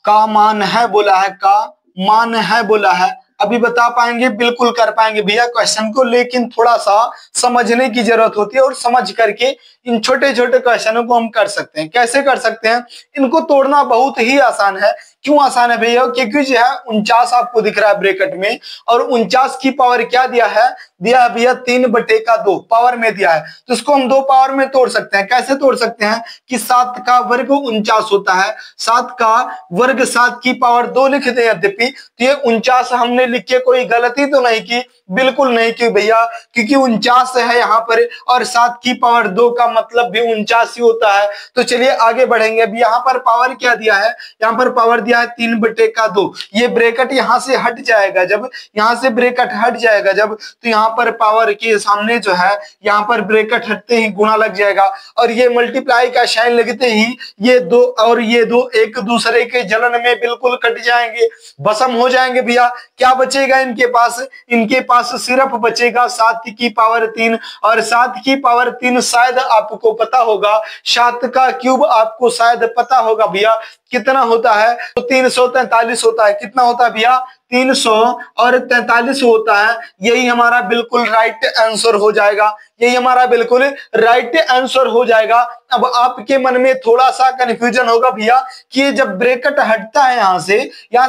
का मान है बोला है, का मान है बोला है। अभी बता पाएंगे? बिल्कुल कर पाएंगे भैया क्वेश्चन को, लेकिन थोड़ा सा समझने की जरूरत होती है और समझ करके इन छोटे छोटे क्वेश्चनों को हम कर सकते हैं। कैसे कर सकते हैं? इनको तोड़ना बहुत ही आसान है। क्यों आसान है भैया? क्योंकि जो है 49 आपको दिख रहा है ब्रैकेट में, और 49 की पावर क्या दिया है? दिया है भैया 3/2 पावर में दिया है। तो इसको हम 2 पावर में तोड़ सकते हैं। कैसे तोड़ सकते हैं? कि 7 का वर्ग 49 होता है, 7 का वर्ग 7 की पावर 2 लिख दे यद्यपि, तो ये 49 हमने लिख के कोई गलती तो नहीं की? बिल्कुल नहीं की भैया, क्योंकि 49 है यहाँ पर, और 7 की पावर 2 का मतलब भी 49 ही होता है। तो चलिए आगे बढ़ेंगे। अभी यहाँ पर पावर क्या दिया है? यहाँ पर पावर दिया है 3/2। ये ब्रैकेट यहाँ से हट जाएगा, जब यहाँ से ब्रैकेट हट जाएगा जब, तो यहाँ पर पावर के सामने जो है यहाँ पर ब्रैकेट हटते ही गुणा लग जाएगा, और ये मल्टीप्लाई का साइन लगते ही ये 2 और ये 2 एक दूसरे के जलन में बिल्कुल कट जाएंगे, भस्म हो जाएंगे भैया। क्या बचेगा इनके पास? इनके पास सिर्फ बचेगा 7 की पावर 3, और 7 की पावर 3 शायद आपको पता होगा, 7 का क्यूब आपको शायद पता होगा भैया कितना होता है? तो 343 होता है। कितना होता है भैया? 343 होता है। यही हमारा बिल्कुल राइट आंसर हो जाएगा, यही हमारा बिल्कुल राइट आंसर हो जाएगा। अब आपके मन में थोड़ा सा कंफ्यूजन होगा भैया कि जब ब्रैकेट हटता है यहाँ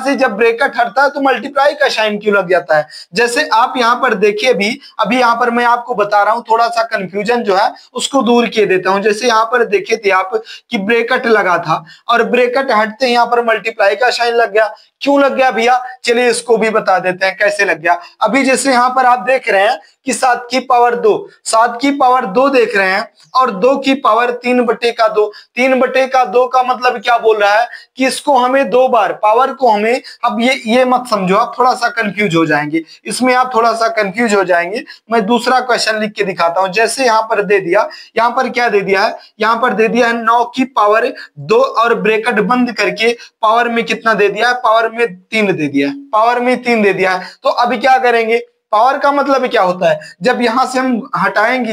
से जब ब्रैकेट हटता है तो मल्टीप्लाई का साइन क्यों लग जाता है? जैसे आप यहाँ पर देखिए, अभी यहाँ पर मैं आपको बता रहा हूँ, थोड़ा सा कंफ्यूजन जो है उसको दूर किए देता हूँ। जैसे यहाँ पर देखे थे आप कि ब्रैकेट लगा था, और ब्रैकेट हटते ही यहाँ पर मल्टीप्लाई का साइन लग गया। क्यों लग गया भैया? चलिए इसको भी बता देते हैं कैसे लग गया। अभी जैसे यहाँ पर आप देख रहे हैं कि 7 की पावर 2, 7 की पावर 2 देख रहे हैं, और 2 की पावर 3/2, 3/2 का मतलब क्या बोल रहा है? कि इसको हमें 2 बार पावर को हमें, अब ये मत समझो, आप थोड़ा सा कंफ्यूज हो जाएंगे इसमें, आप थोड़ा सा कंफ्यूज हो जाएंगे। मैं दूसरा क्वेश्चन लिख के दिखाता हूं। जैसे यहाँ पर दे दिया, यहाँ पर क्या दे दिया है? यहाँ पर दे दिया है 9 की पावर 2, और ब्रैकेट बंद करके पावर में कितना दे दिया है? पावर में 3 दे दिया है, पावर में 3 दे दिया है। तो अभी क्या करेंगे? पावर का मतलब क्या होता है? जब यहां से हम हटाएंगे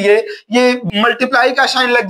ये मल्टीप्लाई का साइन लग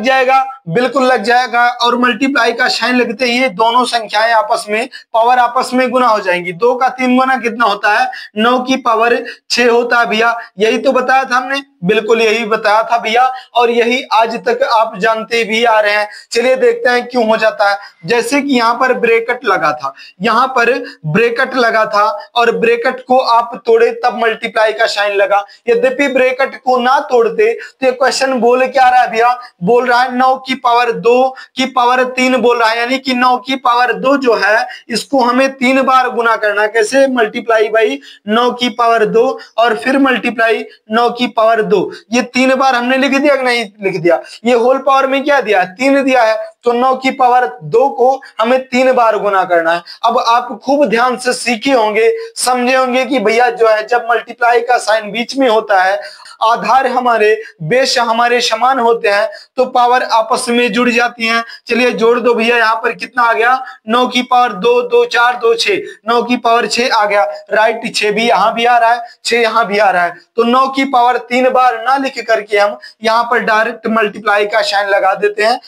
जाएगा, बिल्कुल लग जाएगा, और मल्टीप्लाई का साइन लगते ही ये दोनों संख्याएं आपस में, पावर आपस में गुना हो जाएंगी। 2 का 3 गुना कितना होता है? 9 की पावर 6 होता है भैया। यही तो बताया था हमने, बिल्कुल यही बताया था भैया, और यही आज तक आप जानते भी आ रहे हैं। चलिए देखते हैं क्यों हो जाता है। जैसे कि यहाँ पर ब्रैकेट लगा था, यहाँ पर ब्रैकेट लगा था, और ब्रैकेट को आप तोड़े तब मल्टीप्लाई का साइन लगा। यद्यपि ब्रैकेट को ना तोड़ते तो ये क्वेश्चन बोल क्या रहा है भैया? बोल रहा है 9 की पावर 2 की पावर 3 बोल रहा है, यानी कि 9 की पावर 2 जो है इसको हमें 3 बार गुना करना है। कैसे? मल्टीप्लाई बाई 9 की पावर 2, और फिर मल्टीप्लाई 9 की पावर 2। ये 3 बार हमने लिख दिया कि नहीं लिख दिया? ये होल पावर में क्या दिया? 3 दिया है, तो 9 की पावर 2 को हमें 3 बार गुना करना है। अब आप खूब ध्यान से सीखे होंगे, समझे होंगे कि भैया जो है जब मल्टीप्लाई का साइन बीच में होता है, आधार हमारे बेस हमारे समान होते हैं, तो पावर आपस में जुड़ जाती हैं। चलिए जोड़ दो भैया। यहाँ पर कितना आ गया? 9 की पावर 2, 2 4 2 6, 9 की पावर 6 आ गया। राइट, 6 भी यहाँ भी आ रहा है, 6 यहाँ भी आ रहा है। तो 9 की पावर 3 बार ना लिख करके हम यहाँ पर डायरेक्ट मल्टीप्लाई का साइन लगा देते हैं,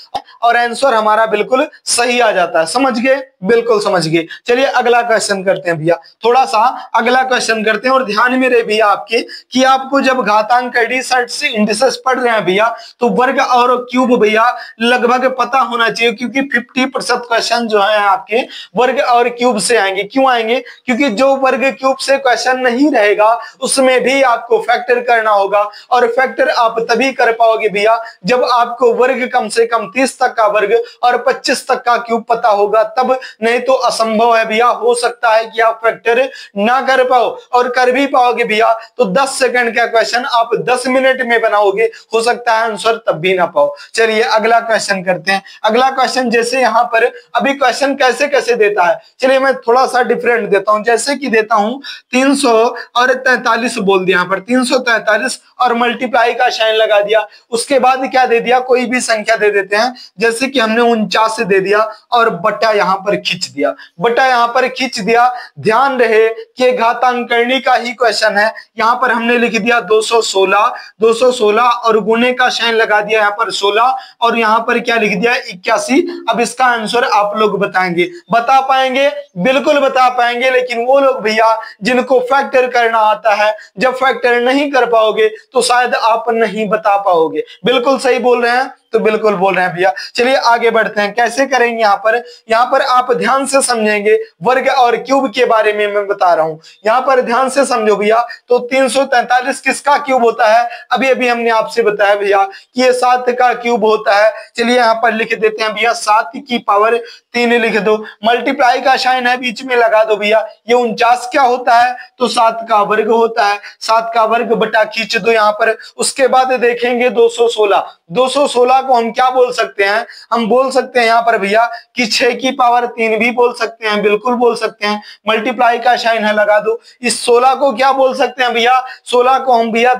और आंसर हमारा बिल्कुल सही आ जाता है। समझ गए? बिल्कुल समझ गए। चलिए अगला क्वेश्चन करते हैं भैया, थोड़ा सा अगला क्वेश्चन करते हैं, और ध्यान में रहे भैया आपके कि आपको जब घातांक एडिशन से इंडिसेस पढ़ रहे हैं भैया, तो वर्ग और क्यूब भैया लगभग पता होना चाहिए, क्योंकि 50% क्वेश्चन जो है आपके वर्ग और क्यूब से आएंगे। क्यों आएंगे? क्योंकि जो वर्ग क्यूब से क्वेश्चन नहीं रहेगा उसमें भी आपको फैक्टर करना होगा, और फैक्टर आप तभी कर पाओगे भैया जब आपको वर्ग कम से कम 30 तक का वर्ग और 25 तक का क्यूब पता होगा, तब, नहीं तो असंभव है भैया। हो सकता है कि आप फैक्टर ना कर पाओ, और कर भी पाओगे भैया तो 10 सेकंड का क्वेश्चन आप 10 मिनट में बनाओगे, हो सकता है आंसर तब भी ना पाओ। चलिए अगला क्वेश्चन करते हैं। अगला क्वेश्चन जैसे यहाँ पर अभी क्वेश्चन कैसे कैसे देता है, चलिए मैं थोड़ा सा डिफरेंट देता हूं। जैसे कि देता हूं 343 बोल दिया, यहाँ पर 343 और मल्टीप्लाई का साइन लगा दिया। उसके बाद क्या दे दिया? कोई भी संख्या दे देते हैं, जैसे कि हमने 49 दे दिया, और बटा यहाँ पर खींच दिया, बटा यहाँ पर खींच दिया। ध्यान रहे कि घातांकनी का ही क्वेश्चन है। यहाँ पर हमने लिख दिया 216 216, 216 और गुने का साइन लगा दिया यहाँ पर 16 और यहाँ पर क्या लिख दिया 81। अब इसका आंसर आप लोग बताएंगे, बता पाएंगे? बिल्कुल बता पाएंगे, लेकिन वो लोग भैया जिनको फैक्टर करना आता है, जब फैक्टर नहीं कर पाओगे तो शायद आप नहीं बता पाओगे। बिल्कुल सही बोल रहे हैं, तो बिल्कुल बोल रहे हैं भैया। चलिए आगे बढ़ते हैं, कैसे करेंगे यहाँ पर आप ध्यान से समझेंगे। वर्ग और क्यूब के बारे में मैं बता रहा हूं, यहाँ पर ध्यान से समझो भैया। तो 343 किसका क्यूब होता है? अभी अभी हमने आपसे बताया भैया कि ये 7 का क्यूब होता है। चलिए यहाँ पर लिख देते हैं भैया 7 की पावर 3 लिख दो, मल्टीप्लाई का साइन है बीच में लगा दो भैया। ये 49 क्या होता है? तो 7 का वर्ग होता है, 7 का वर्ग बटा खींच दो यहाँ पर। उसके बाद देखेंगे 216, 216 को हम क्या बोल सकते हैं? हम बोल सकते हैं यहाँ पर भैया कि 6 की पावर 3 भी बोल सकते हैं, बिल्कुल बोल सकते हैं। मल्टीप्लाई का साइन है लगा दो। इस 16 को क्या बोल सकते हैं भैया? 16 को हम भैया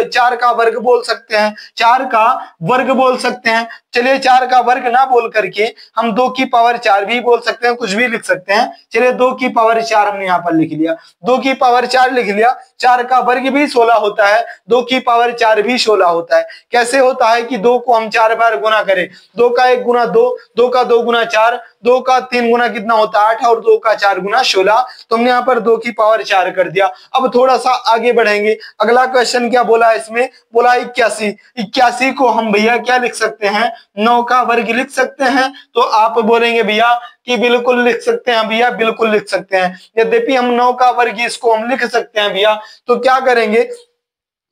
4 का वर्ग बोल सकते हैं, 4 का वर्ग बोल सकते हैं। चलिए 4 का वर्ग ना बोल करके हम 2 की पावर 4 भी बोल सकते हैं, कुछ भी लिख सकते हैं। चलिए 2 की पावर 4 हमने यहाँ पर लिख लिया, 2 की पावर 4 लिख लिया। 4 का वर्ग भी 16 होता है, 2 की पावर 4 भी 16 होता है। कैसे होता है कि 2 को हम 4 बार गुना करें, 2 का 1 गुना 2, 2 का 2 गुना 4, 2 का 3 गुना कितना होता है 8 और 2 का 4 गुना 16। तो हमने यहाँ पर 2 की पावर 4 कर दिया। अब थोड़ा सा आगे बढ़ेंगे, अगला क्वेश्चन क्या बोला इसमें? बोला 81, 81 को हम भैया क्या लिख सकते हैं? 9 का वर्ग लिख सकते हैं। तो आप बोलेंगे भैया कि बिल्कुल लिख सकते हैं भैया, बिल्कुल लिख सकते हैं। यद्यपि हम 9 का वर्ग इसको हम लिख सकते हैं भैया, तो क्या करेंगे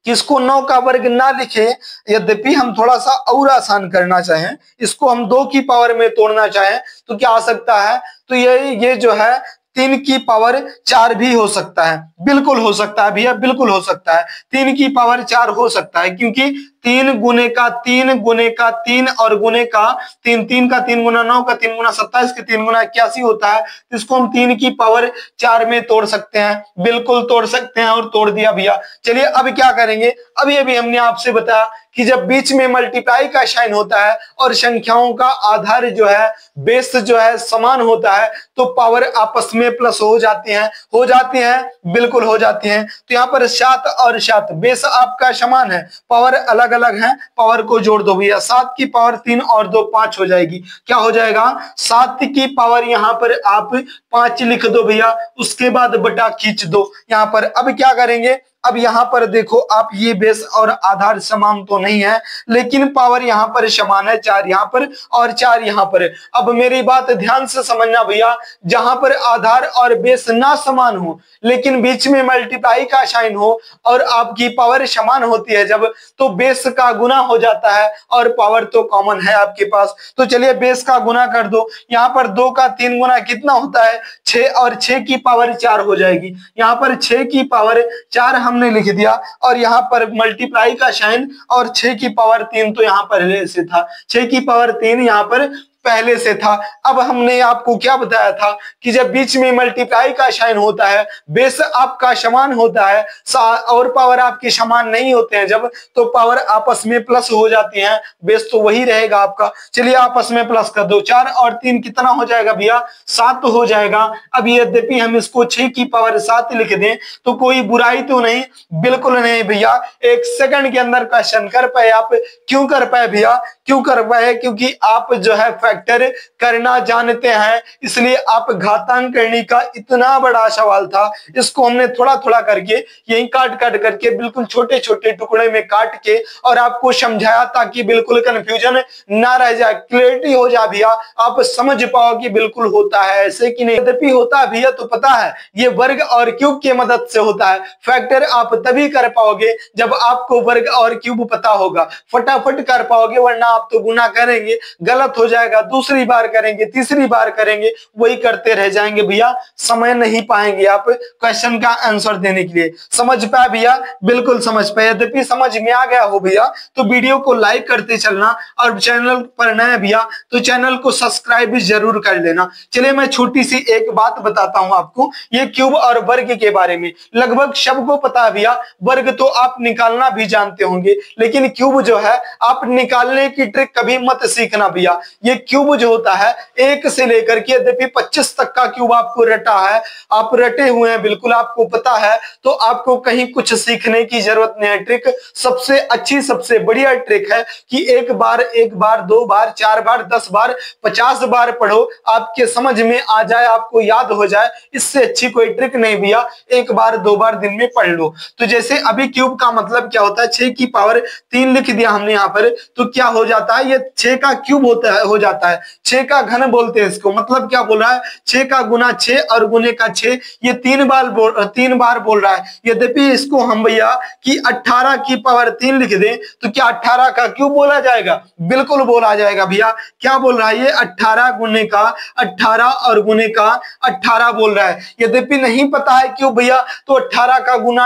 इसको 9 का वर्ग ना लिखे, यद्यपि हम थोड़ा सा और आसान करना चाहें, इसको हम 2 की पावर में तोड़ना चाहें तो क्या आ सकता है? तो ये जो है 3 की पावर 4 भी हो सकता है, बिल्कुल हो सकता है भैया, बिल्कुल हो सकता है। 3 की पावर 4 हो सकता है, क्योंकि 3 गुने का 3 गुने का 3 और गुने का 3, 3 का 3 गुना 9 का 3 गुना 27 के 3 गुना 81 होता है। इसको हम 3 की पावर 4 में तोड़ सकते हैं, बिल्कुल तोड़ सकते हैं, और तोड़ दिया भैया। चलिए अब क्या करेंगे? अभी अभी हमने आपसे बताया कि जब बीच में मल्टीप्लाई का साइन होता है और संख्याओं का आधार जो है, बेस जो है समान होता है, तो पावर आपस में प्लस हो जाती हैं, हो जाती हैं, बिल्कुल हो जाती हैं। तो यहाँ पर 7 और 7 बेस आपका समान है, पावर अलग अलग है, पावर को जोड़ दो भैया। 7 की पावर 3 और 2 5 हो जाएगी। क्या हो जाएगा? 7 की पावर यहाँ पर आप 5 लिख दो भैया, उसके बाद बटा खींच दो यहाँ पर। अब क्या करेंगे? अब यहाँ पर देखो आप, ये बेस और आधार समान तो नहीं है, लेकिन पावर यहाँ पर समान है, 4 यहाँ पर और 4 यहाँ पर। अब मेरी बात ध्यान से समझना भैया, जहां पर आधार और बेस ना समान हो लेकिन बीच में मल्टीप्लाई का साइन हो और आपकी पावर समान होती है जब, तो बेस का गुना हो जाता है और पावर तो कॉमन है आपके पास। तो चलिए बेस का गुना कर दो। यहाँ पर 2 का 3 गुना कितना होता है? 6 और 6 की पावर 4 हो जाएगी। यहाँ पर 6 की पावर 4 हमने लिख दिया और यहाँ पर मल्टीप्लाई का साइन और 6 की पावर 3 तो यहाँ पर से था, 6 की पावर 3 यहाँ पर पहले से था। अब हमने आपको क्या बताया था कि जब बीच में मल्टीप्लाई का साइन होता है, बेस आपका समान होता है और पावर आपके समान नहीं होते हैं जब, तो पावर आपस में प्लस हो जाती है, बेस तो वही रहेगा आपका। चलिए आपस में प्लस कर दो, 4 और 3 कितना हो जाएगा भैया? 7 हो जाएगा। अब यद्यपि हम इसको 6 की पावर 7 लिख दें तो कोई बुराई तो नहीं, बिल्कुल नहीं भैया। 1 सेकंड के अंदर क्वेश्चन कर पाए आप। क्यों कर पाए भैया? क्यों कर पाए? क्योंकि आप जो है फैक्टर करना जानते हैं, इसलिए आप घातांक करने का इतना बड़ा सवाल था, इसको हमने थोड़ा थोड़ा करके यही काट काट करके बिल्कुल छोटे छोटे टुकड़े में काट के और आपको समझाया ताकि बिल्कुल कंफ्यूजन ना रह जाए, क्लियरिटी हो जाए भैया, आप समझ पाओ कि बिल्कुल होता है ऐसे कि नहीं। यद्यपि होता है भैया तो पता है ये वर्ग और क्यूब की मदद से होता है। फैक्टर आप तभी कर पाओगे जब आपको वर्ग और क्यूब पता होगा, फटाफट कर पाओगे, वरना आप तो गुना करेंगे गलत हो जाएगा, दूसरी बार करेंगे, तीसरी बार करेंगे, वही करते रह जाएंगे भैया, समय नहीं पाएंगे आप क्वेश्चन का आंसर देने के लिए। समझ पाए भैया? बिल्कुल समझ पाए। यद्यपि समझ में आ गया हो भैया तो वीडियो को लाइक करते चलना, और चैनल पर नए भैया तो चैनल को सब्सक्राइब भी जरूर कर लेना। चलिए मैं छोटी सी एक बात बताता हूं आपको, ये क्यूब और वर्ग के बारे में लगभग सबको पता है भैया। वर्ग तो आप निकालना भी जानते होंगे, लेकिन क्यूब जो है आप निकालने की ट्रिक कभी मत सीखना भैया। ये क्यूब जो होता है 1 से लेकर के यद्यपि 25 तक का क्यूब आपको रटा है, आप रटे हुए हैं, बिल्कुल आपको पता है, तो आपको कहीं कुछ सीखने की जरूरत नहीं है। ट्रिक सबसे अच्छी सबसे बढ़िया ट्रिक है कि एक बार 2 बार 4 बार 10 बार 50 बार पढ़ो, आपके समझ में आ जाए, आपको याद हो जाए। इससे अच्छी कोई ट्रिक नहीं भैया, 1 बार 2 बार दिन में पढ़ लो। तो जैसे अभी क्यूब का मतलब क्या होता है, 6 की पावर 3 लिख दिया हमने यहाँ पर, तो क्या हो जाता है, ये 6 का क्यूब होता है, हो जाता है 6 का घन बोलते हैं इसको। मतलब क्या बोल रहा है, 6 का गुना 6 और गुने का 6, ये 3 बार बोल रहा है। यद्यपि इसको हम भैया कि 18 की पावर 3 लिख दें तो क्या 18 का क्यूब बोला जाएगा? बिल्कुल बोला जाएगा भैया। क्या बोल रहा है ये, 18 गुने का 18 और गुने का 18 बोल रहा है। यद्यपि नहीं पता है क्यों भैया, तो 18 का गुना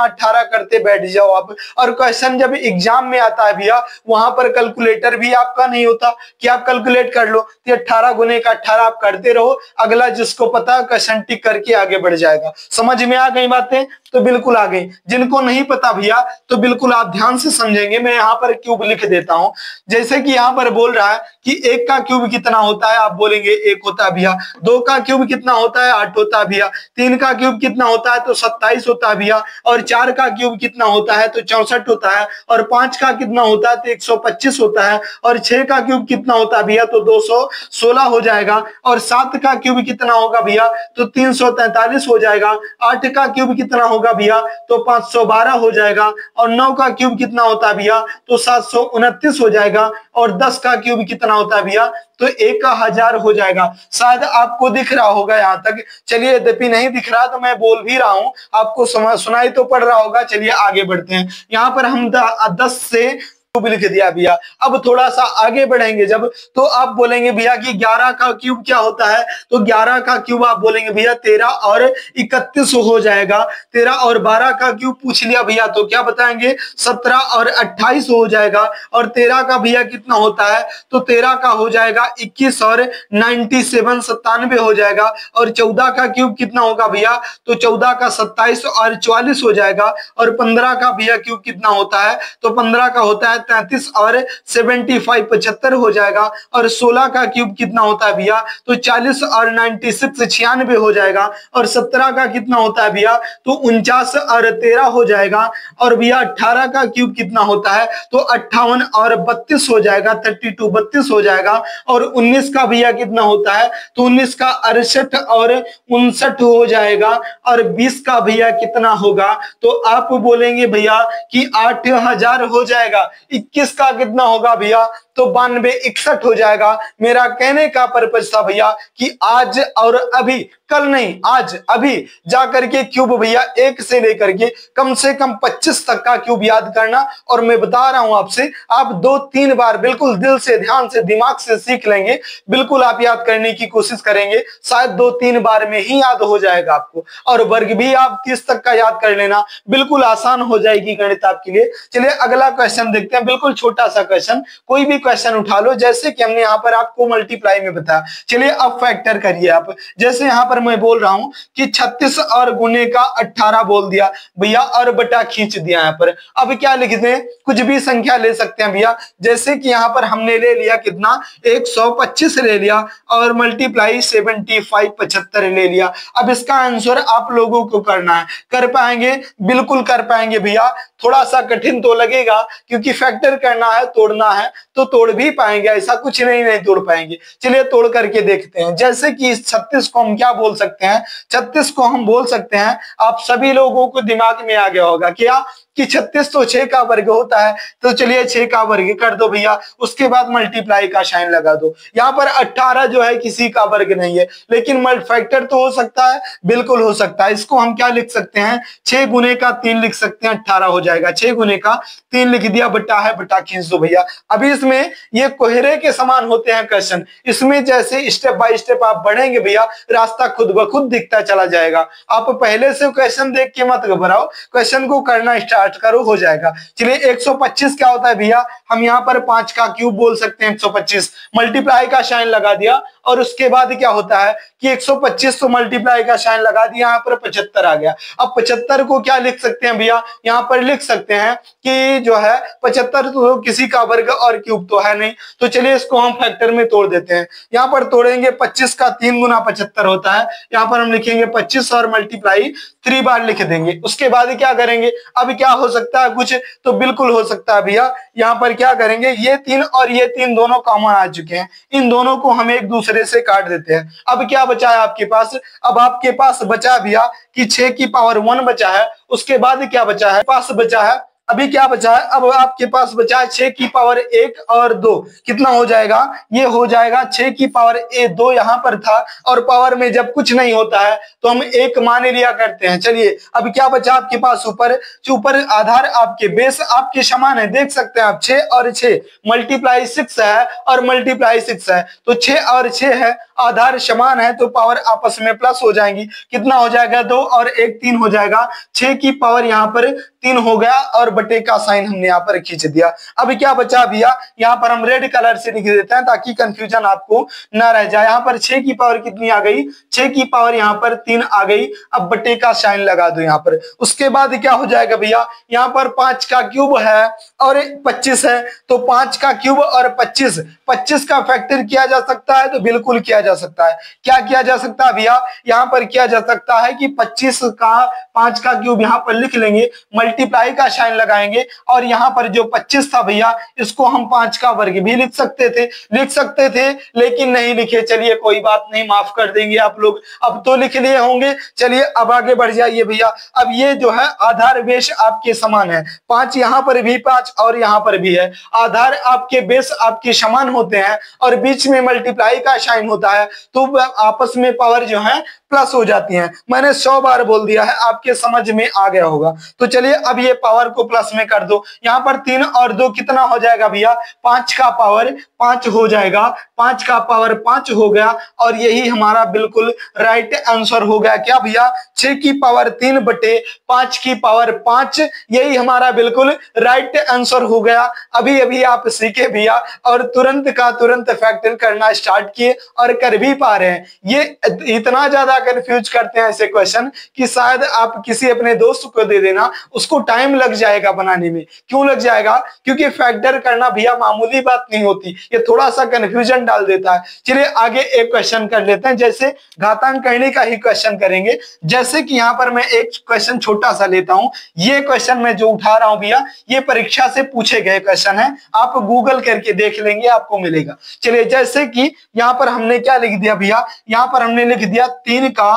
18 करते बैठ जाओ आप। और क्वेश्चन जब एग्जाम में आता है भैया, वहां पर कैलकुलेटर भी आपका नहीं होता कि आप कैलकुलेट कर लो, तो 18 गुने का 18 आप करते रहो, अगला जिसको पता है क्वेश्चन टिक करके आगे बढ़ जाएगा। समझ में आ गई बातें? तो बिल्कुल आ गई। जिनको नहीं पता भैया तो बिल्कुल आप ध्यान से समझेंगे। मैं यहाँ पर क्यूब लिख देता हूं। जैसे कि यहाँ पर बोल रहा है कि 1 का क्यूब कितना होता है, आप बोलेंगे 1 होता है भैया। 2 का क्यूब कितना होता है, 8 होता है भैया। 3 का क्यूब कितना होता है, तो 27 होता है भैया। और 4 का क्यूब कितना होता है, तो 64 होता है। और 5 का कितना होता है, तो 125 होता है। और 6 का क्यूब कितना होता है भैया, तो 216 हो जाएगा। और 7 का क्यूब कितना होगा भैया, तो 343 हो जाएगा। 8 का क्यूब कितना होगा भैया, तो 512 हो जाएगा। और 9 का क्यूब कितना होता है भैया, तो 729 हो जाएगा। और 10 का क्यूब कितना होता है भैया, तो 1000 हो जाएगा। शायद आपको दिख रहा होगा यहाँ तक। चलिए, यद्यपि नहीं दिख रहा तो मैं बोल भी रहा हूं, आपको सुनाई तो पड़ रहा होगा। चलिए आगे बढ़ते हैं। यहाँ पर हम 10 से क्यूब लिख दिया भैया। अब थोड़ा सा आगे बढ़ेंगे जब, तो आप बोलेंगे भैया कि 11 का क्यूब क्या होता है, तो 11 का क्यूब आप बोलेंगे भैया 13 और 31 हो जाएगा। 13 और 12 का क्यूब पूछ लिया भैया तो क्या बताएंगे, 17 और 28 हो जाएगा। और 13 का भैया कितना होता है, तो 13 का हो जाएगा 21 और 97 हो जाएगा। और 14 का क्यूब कितना होगा भैया, तो 14 का 27 और 44 हो जाएगा। और 15 का भैया क्यूब कितना होता है, तो 15 का होता है 33 और 75 हो जाएगा। और 16 का क्यूब कितना होता है भैया, तो 40 और 96 हो जाएगा। और 17 का कितना होता है भैया, तो 49 और 13 हो जाएगा। और भैया 18 का क्यूब कितना होता है, तो 58 और 32 हो जाएगा, 32 हो जाएगा। और 19 का भैया कितना होता है, तो 19 का 68 और 59 हो जाएगा। और 20 का भैया कितना होगा, तो आप बोलेंगे भैया कि 8000 हो जाएगा। 21 का कितना होगा भैया, तो 92 61 हो जाएगा। मेरा कहने का पर्पज था भैया कि आज और अभी, कल नहीं आज अभी जाकर के क्यूब भैया 1 से लेकर के कम से कम 25 तक का क्यूब याद करना। और मैं बता रहा हूं आपसे, आप 2-3 बार बिल्कुल दिल से, ध्यान से, दिमाग से सीख लेंगे। बिल्कुल आप याद करने की कोशिश करेंगे, शायद 2-3 बार में ही याद हो जाएगा आपको। और वर्ग भी आप 30 तक का याद कर लेना, बिल्कुल आसान हो जाएगी गणित आपके लिए। चलिए अगला क्वेश्चन देखते हैं। बिल्कुल छोटा सा क्वेश्चन, कोई भी क्वेश्चन उठा लो, जैसे कि हमने यहाँ पर आपको मल्टीप्लाई में बताया। चलिए अब फैक्टर करिए आप। जैसे यहाँ पर मैं बोल रहा हूं कि 36 और गुने का 18 बोल दिया भैया, और बटा खींच दिया यहाँ पर। अब क्या लिख दें, कुछ भी संख्या ले सकते हैं भैया। जैसे कि यहाँ पर हमने ले लिया कितना, 125 ले लिया और मल्टीप्लाई 75 ले लिया। अब इसका आंसर आप लोगों को करना है। कर पाएंगे? बिल्कुल कर पाएंगे भैया। थोड़ा सा कठिन तो लगेगा क्योंकि फैक्टर करना है, तोड़ना है तो तोड़ भी पाएंगे, ऐसा कुछ नहीं तोड़ पाएंगे। चलिए तोड़ करके देखते हैं। जैसे कि इस 36 को हम क्या बोल सकते हैं, 36 को हम बोल सकते हैं, आप सभी लोगों को दिमाग में आ गया होगा क्या कि 36 तो 6 का वर्ग होता है। तो चलिए 6 का वर्ग कर दो भैया, उसके बाद मल्टीप्लाई का साइन लगा दो। यहाँ पर 18 जो है किसी का वर्ग नहीं है, लेकिन फैक्टर तो हो सकता है, बिल्कुल हो सकता है। इसको हम क्या लिख सकते हैं, 6 गुने का 3 लिख सकते हैं, 18 हो जाएगा। 6 गुने का 3 लिख दिया, बटा है, बटा खींच दो भैया। अभी इसमें ये कोहरे के समान होते हैं क्वेश्चन। इसमें जैसे स्टेप बाय स्टेप आप बढ़ेंगे भैया, रास्ता खुद ब खुद दिखता चला जाएगा। आप पहले से क्वेश्चन देख के मत घबराओ, क्वेश्चन को करना स्टार्ट काट करो हो जाएगा। चलिए 125 क्या होता है भैया, हम यहाँ पर 5 का क्यूब बोल सकते हैं। 125 मल्टीप्लाई का साइन लगा दिया और उसके बाद क्या होता है कि 125 तो मल्टीप्लाई का साइन लगा दिया, यहाँ पर 75 आ गया। अब 75 को क्या लिख सकते हैं भैया, यहाँ पर लिख सकते हैं कि जो है 75 तो किसी का वर्ग और क्यूब तो है नहीं, तो चलिए इसको हम फैक्टर में तोड़ देते हैं। यहाँ पर तोड़ेंगे 25 का 3 गुना 75 होता है, यहाँ पर हम लिखेंगे 25 और मल्टीप्लाई 3 बार लिख देंगे। उसके बाद क्या करेंगे, अब क्या हो सकता है कुछ, तो बिल्कुल हो सकता है भैया, यहाँ पर क्या करेंगे, ये 3 और ये 3 दोनों कॉमन आ चुके हैं, इन दोनों को हम एक दूसरे से काट देते हैं। अब क्या बचा है आपके पास, अब आपके पास बचा भैया कि 6 की पावर 1 बचा है। उसके बाद क्या बचा है, पास बचा है, अभी क्या बचा है, अब आपके पास बचा है 6 की पावर 1 और 2, कितना हो जाएगा, ये हो जाएगा 6 की पावर 2 यहाँ पर था, और पावर में जब कुछ नहीं होता है तो हम 1 मान लिया करते हैं। चलिए अब क्या बचा आपके पास, ऊपर आधार आपके बेस आपके समान है, देख सकते हैं आप 6 और 6 मल्टीप्लाई 6 है और मल्टीप्लाई 6 है, तो 6 और 6 है, आधार समान है तो पावर आपस में प्लस हो जाएंगी। कितना हो जाएगा, 2 और 1 3 हो जाएगा, 6 की पावर यहाँ पर 3 हो गया और बटे का साइन हमने यहाँ पर खींच दिया। अब क्या बचा भैया, यहाँ पर हम रेड कलर से लिख देते हैं ताकि कंफ्यूजन आपको ना रह जाए। यहाँ पर 6 की पावर कितनी आ गई, 6 की पावर यहाँ पर 3 आ गई। अब बटे का साइन लगा दो यहाँ पर। उसके बाद क्या हो जाएगा भैया, यहाँ पर 5 का क्यूब है और 25 है, तो 5 का क्यूब और 25 का फैक्टर किया जा सकता है, तो बिल्कुल किया जा सकता है। क्या किया जा सकता है भैया, यहाँ पर किया जा सकता है कि 25 का 5 का क्यूब यहाँ पर लिख लेंगे, मल्टीप्लाई का साइन लगाएंगे, और यहाँ पर जो 25 था भैया इसको हम 5 का वर्ग भी लिख सकते थे लेकिन नहीं लिखे। चलिए कोई बात नहीं, माफ कर देंगे आप लोग, अब तो लिख लिए होंगे। चलिए अब आगे बढ़ जाइए भैया। अब ये जो है आधार बेस आपके समान है, 5 यहाँ पर भी 5 और यहाँ पर भी है, आधार आपके बेस आपके समान होते हैं और बीच में मल्टीप्लाई का साइन होता है, तो आपस में पावर जो है प्लस हो जाती हैं। मैंने 100 बार बोल दिया है, आपके समझ में आ गया होगा। तो चलिए अब ये पावर को प्लस में कर दो, यहाँ पर 3 और 2 कितना हो जाएगा भैया, 5 का पावर 5 हो जाएगा, 5 का पावर 5 हो गया, और यही हमारा बिल्कुल राइट आंसर हो गया। क्या भैया, 6 की पावर 3 बटे 5 की पावर 5, यही हमारा बिल्कुल राइट आंसर हो गया। अभी अभी आप सीखे भैया और तुरंत का तुरंत फैक्टर करना स्टार्ट किए और कर भी पा रहे हैं। ये इतना ज्यादा कंफ्यूज करते हैं ऐसे क्वेश्चन कि शायद आप किसी अपने दोस्त को दे देना, उसको टाइम लग जाएगा बनाने में। क्यों लग जाएगा, क्योंकि फैक्टर करना भैया मामूली बात नहीं होती, ये थोड़ा सा कंफ्यूजन डाल देता है। चलिए आगे एक क्वेश्चन कर लेते हैं, जैसे घातांक करने का ही क्वेश्चन करेंगे। जैसे कि यहाँ पर मैं एक क्वेश्चन छोटा सा लेता हूं, ये क्वेश्चन मैं जो उठा रहा हूं भैया ये परीक्षा से पूछे गए क्वेश्चन है, आप गूगल करके देख लेंगे आपको मिलेगा। चलिए जैसे कि यहाँ पर हमने क्या लिख दिया भैया, यहाँ पर हमने लिख दिया 3 का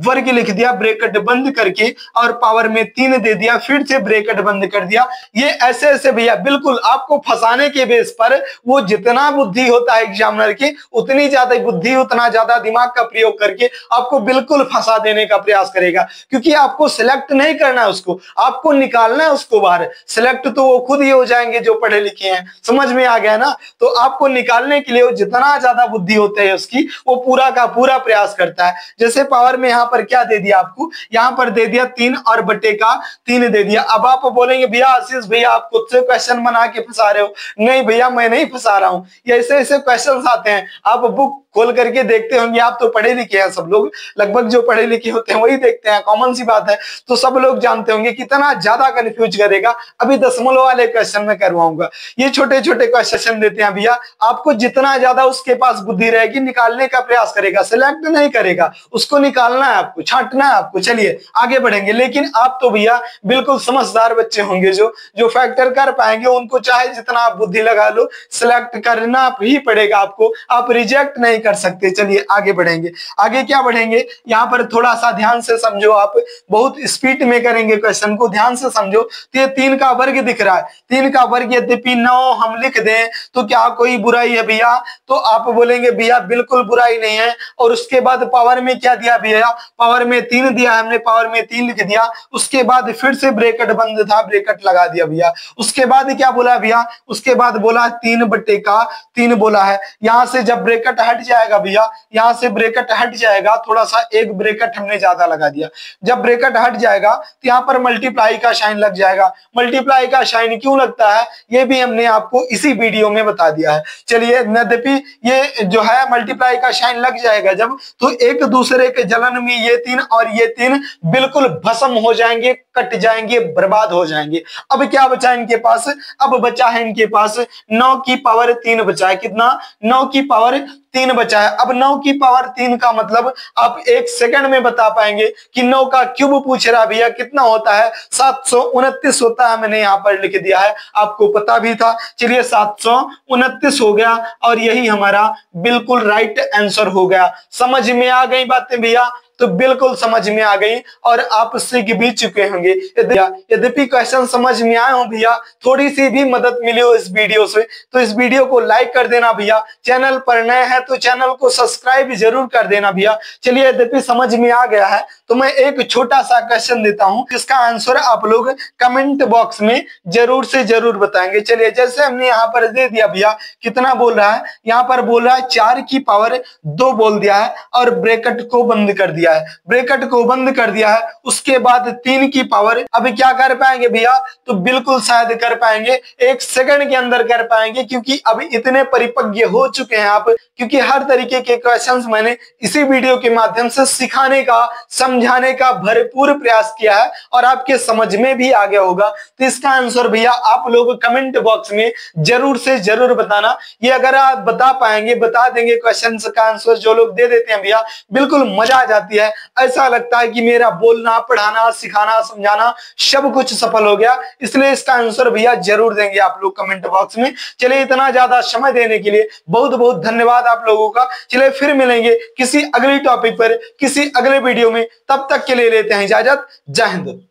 वर्ग लिख दिया ब्रैकेट बंद करके, और पावर में 3 दे दिया, फिर से ब्रैकेट बंद कर दिया। ये ऐसे ऐसे भैया बिल्कुल आपको फंसाने के बेस पर, वो जितना बुद्धि होता है एग्जामिनर की उतनी ज्यादा बुद्धि, उतना ज्यादा दिमाग का प्रयोग करके आपको बिल्कुल फंसा देने का प्रयास करेगा, क्योंकि आपको सिलेक्ट नहीं करना है उसको, आपको निकालना है उसको बाहर। सिलेक्ट तो वो खुद ही हो जाएंगे जो पढ़े लिखे हैं, समझ में आ गया ना। तो आपको निकालने के लिए जितना ज्यादा बुद्धि होता है उसकी, वो पूरा का पूरा प्रयास करता है। जैसे पावर में यहाँ पर क्या दे दिया आपको, यहाँ पर दे दिया 3 और बटे का 3 दे दिया। अब आप बोलेंगे भैया आशीष भैया आप खुद से क्वेश्चन बना के फंसा रहे हो। नहीं भैया मैं नहीं फंसा रहा हूँ, ये ऐसे ऐसे क्वेश्चन आते हैं, आप बुक खोल करके देखते होंगे। आप तो पढ़े लिखे हैं, सब लोग लगभग जो पढ़े लिखे होते हैं वही देखते हैं, कॉमन सी बात है, तो सब लोग जानते होंगे। कितना ज्यादा कंफ्यूज करेगा, अभी दशमलव वाले क्वेश्चन में करवाऊंगा। ये छोटे छोटे क्वेश्चन देते हैं भैया, आपको जितना ज्यादा उसके पास बुद्धि रहेगी निकालने का प्रयास करेगा, सिलेक्ट नहीं करेगा, उसको निकालना है आपको, छांटना है आपको। चलिए आगे बढ़ेंगे, लेकिन आप तो भैया बिल्कुल समझदार बच्चे होंगे, जो फैक्टर कर पाएंगे, उनको चाहे जितना आप बुद्धि लगा लो, सिलेक्ट करना ही पड़ेगा आपको, आप रिजेक्ट नहीं कर सकते। चलिए आगे बढ़ेंगे, आगे क्या बढ़ेंगे, यहाँ पर थोड़ा सा ध्यान से समझो, आप बहुत स्पीड में करेंगे क्वेश्चन को, ध्यान से समझो। तो ये 3 का वर्ग दिख रहा है, 3 का वर्ग यद्यपि 9 हम लिख दें तो क्या कोई बुराई है भैया, तो आप बोलेंगे भैया बिल्कुल बुराई नहीं है। और उसके बाद पावर में क्या दिया भैया, पावर में 3 दिया, हमने पावर में 3 लिख दिया। उसके बाद फिर से ब्रैकेट बंद था, ब्रैकेट लगा दिया भैया। उसके बाद क्या बोला भैया, उसके बाद बोला 3/3 बोला है। यहाँ से जब ब्रैकेट हट जाएगा भैया, यहाँ से ब्रैकेट हट जाएगा, थोड़ा सा एक ब्रैकेट हमने ज्यादा लगा दिया। जब ब्रैकेट हट जाएगा तो यहाँ पर मल्टीप्लाई का साइन लग जाएगा। मल्टीप्लाई का साइन क्यों लगता है ये भी हमने आपको इसी वीडियो में बता दिया है। चलिए, यद्यपि ये जो है मल्टीप्लाई का साइन लग जाएगा जब, तो एक दूसरे के जलन में ये 3 और ये 3 बिल्कुल भस्म हो जाएंगे, कट जाएंगे, बर्बाद हो जाएंगे। अब क्या बचा इनके पास, अब बचा है इनके पास 9 की पावर 3 बचा है। कितना, 9 की पावर 3 बचा है। अब 9 की पावर 3 का मतलब आप 1 सेकंड में बता पाएंगे कि 9 का क्यूब पूछ रहा भैया कितना होता है, 729 होता है। मैंने यहाँ पर लिख दिया है, आपको पता भी था। चलिए 729 हो गया और यही हमारा बिल्कुल राइट आंसर हो गया। समझ में आ गई बातें भैया, तो बिल्कुल समझ में आ गई और आप सीख भी चुके होंगे। यद्यपि क्वेश्चन समझ में आए हो भैया, थोड़ी सी भी मदद मिली हो इस वीडियो से, तो इस वीडियो को लाइक कर देना भैया। चैनल पर नए हैं तो चैनल को सब्सक्राइब जरूर कर देना भैया। चलिए, यद्यपि समझ में आ गया है तो मैं एक छोटा सा क्वेश्चन देता हूं, जिसका आंसर आप लोग कमेंट बॉक्स में जरूर से जरूर बताएंगे। चलिए, जैसे हमने यहाँ पर दे दिया भैया, कितना बोल रहा है, यहाँ पर बोल रहा है 4 की पावर 2 बोल दिया है और ब्रैकेट को बंद कर दिया है, ब्रैकेट को बंद कर दिया है। उसके बाद 3 की पावर, अभी क्या कर पाएंगे भैया, तो बिल्कुल शायद कर पाएंगे, 1 सेकंड के अंदर कर पाएंगे, क्योंकि अभी इतने परिपक्व हो चुके हैं आप, क्योंकि हर तरीके के क्वेश्चंस मैंने इसी वीडियो के माध्यम से सिखाने का, समझाने का भरपूर प्रयास किया है और आपके समझ में भी आ गया होगा। तो इसका आंसर भैया आप लोग कमेंट बॉक्स में जरूर से जरूर बताना। ये अगर आप बता पाएंगे, बता देंगे क्वेश्चन का आंसर, जो लोग दे देते हैं भैया, बिल्कुल मजा आ जाती है। ऐसा लगता है कि मेरा बोलना, पढ़ाना, सिखाना, समझाना सब कुछ सफल हो गया। इसलिए इसका आंसर भैया जरूर देंगे आप लोग कमेंट बॉक्स में। चलिए, इतना ज्यादा समय देने के लिए बहुत बहुत धन्यवाद आप लोगों का। चलिए, फिर मिलेंगे किसी अगली टॉपिक पर, किसी अगले वीडियो में। तब तक के लिए लेते हैं इजाजत। जय हिंद।